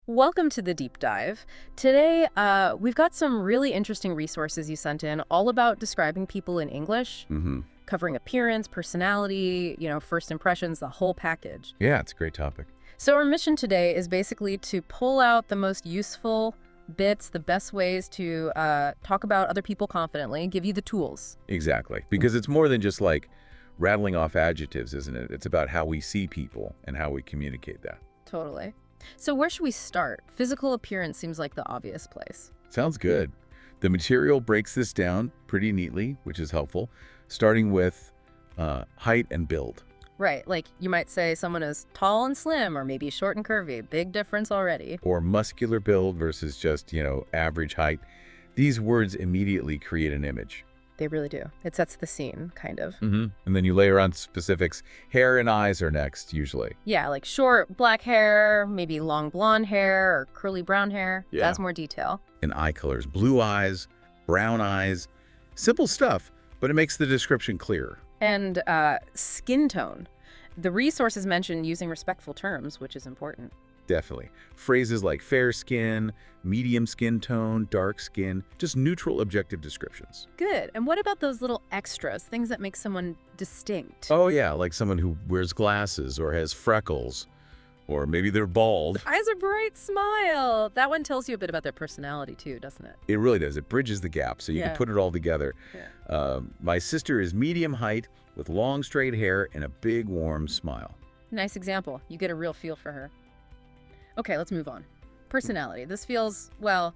Welcome to the deep dive. Today, we've got some really interesting resources you sent in, all about describing people in English, Mm-hmm. covering appearance, personality, first impressions, the whole package. Yeah, it's a great topic. So our mission today is basically to pull out the most useful bits, the best ways to talk about other people confidently, give you the tools. Exactly. Because it's more than just like rattling off adjectives, isn't it? It's about how we see people and how we communicate that. Totally. So where should we start? Physical appearance seems like the obvious place. Sounds good. The material breaks this down pretty neatly, which is helpful, starting with height and build. Right, like you might say someone is tall and slim or maybe short and curvy. Big difference already. Or muscular build versus just, average height. These words immediately create an image. They really do. It sets the scene, kind of. Mm-hmm. And then you layer on specifics. Hair and eyes are next, usually. Yeah, like short black hair, maybe long blonde hair or curly brown hair. Yeah. That's more detail. And eye colors, blue eyes, brown eyes. Simple stuff, but it makes the description clearer. And skin tone. The resources mention using respectful terms, which is important. Definitely. Phrases like fair skin, medium skin tone, dark skin, just neutral objective descriptions. Good. And what about those little extras, things that make someone distinct? Oh yeah, like someone who wears glasses or has freckles, or maybe they're bald. Eyes a bright smile. That one tells you a bit about their personality too, doesn't it? It really does. It bridges the gap, so you Yeah. can put it all together. Yeah. My sister is medium height with long straight hair and a big warm smile. Nice example. You get a real feel for her. Okay, let's move on. Personality. This feels, well,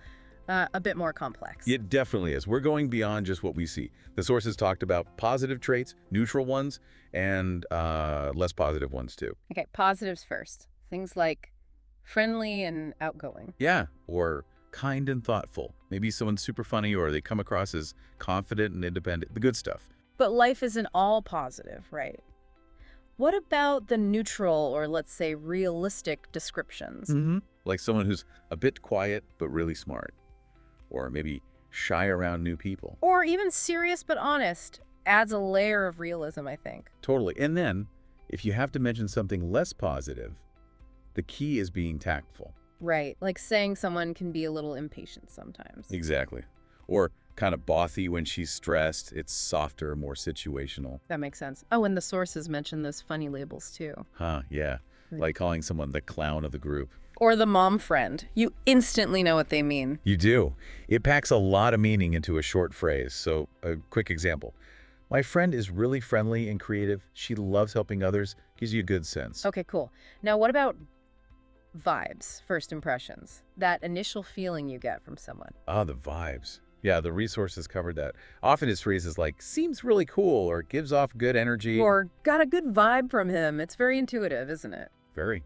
a bit more complex. It definitely is. We're going beyond just what we see. The sources talked about positive traits, neutral ones, and less positive ones too. Okay, positives first. Things like friendly and outgoing. Yeah, or kind and thoughtful. Maybe someone's super funny or they come across as confident and independent. The good stuff. But life isn't all positive, right? What about the neutral or let's say realistic descriptions? Mm-hmm. Like someone who's a bit quiet but really smart. Or maybe shy around new people. Or even serious but honest adds a layer of realism, I think. Totally. And then, if you have to mention something less positive, the key is being tactful. Right, like saying someone can be a little impatient sometimes. Exactly. Or kind of bothy when she's stressed. It's softer, more situational. That makes sense. Oh, and the sources mention those funny labels too. Huh, yeah. Like calling someone the clown of the group. Or the mom friend. You instantly know what they mean. You do. It packs a lot of meaning into a short phrase. So, a quick example. My friend is really friendly and creative. She loves helping others. Gives you a good sense. Okay, cool. Now, what about vibes, first impressions? That initial feeling you get from someone. Ah, the vibes. Yeah, the resources covered that. Often it's phrases like, seems really cool, or gives off good energy. Or got a good vibe from him. It's very intuitive, isn't it? Very.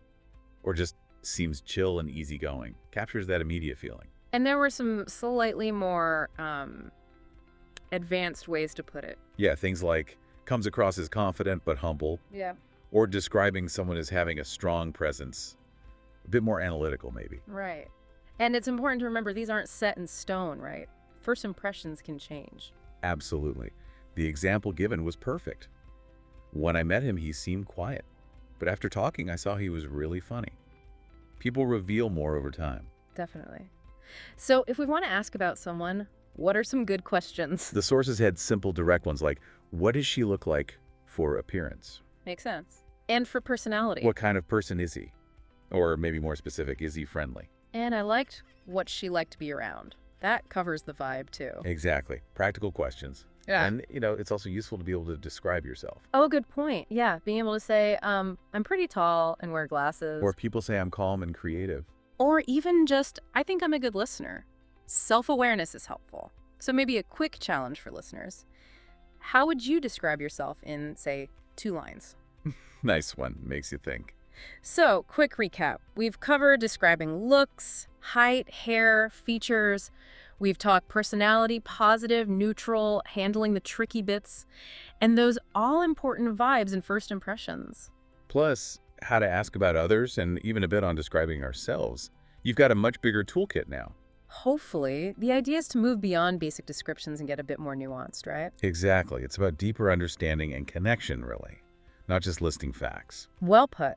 Or just seems chill and easygoing. Captures that immediate feeling. And there were some slightly more advanced ways to put it. Yeah, things like, comes across as confident but humble. Yeah. Or describing someone as having a strong presence. A bit more analytical, maybe. Right. And it's important to remember these aren't set in stone, right? First impressions can change. Absolutely. The example given was perfect. When I met him, he seemed quiet. But after talking, I saw he was really funny. People reveal more over time. Definitely. So if we want to ask about someone, what are some good questions? The sources had simple, direct ones like, what does she look like for appearance? Makes sense. And for personality. What kind of person is he? Or maybe more specific, is he friendly? And I liked what she liked to be around. That covers the vibe too. Exactly. Practical questions. Yeah. And, it's also useful to be able to describe yourself. Oh, good point. Yeah, being able to say, I'm pretty tall and wear glasses. Or people say I'm calm and creative. Or even just, I think I'm a good listener. Self-awareness is helpful. So maybe a quick challenge for listeners. How would you describe yourself in, say, 2 lines? Nice one. Makes you think. So, quick recap. We've covered describing looks, height, hair, features. We've talked personality, positive, neutral, handling the tricky bits, and those all-important vibes and first impressions. Plus, how to ask about others and even a bit on describing ourselves. You've got a much bigger toolkit now. Hopefully, the idea is to move beyond basic descriptions and get a bit more nuanced, right? Exactly. It's about deeper understanding and connection, really. not just listing facts. Well put.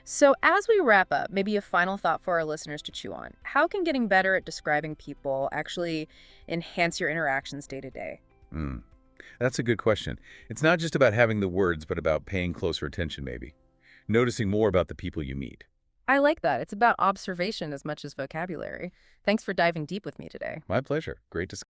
So as we wrap up, maybe a final thought for our listeners to chew on. How can getting better at describing people actually enhance your interactions day to day? Hmm. That's a good question. It's not just about having the words, but about paying closer attention, maybe. Noticing more about the people you meet. I like that. It's about observation as much as vocabulary. Thanks for diving deep with me today. My pleasure. Great discussion.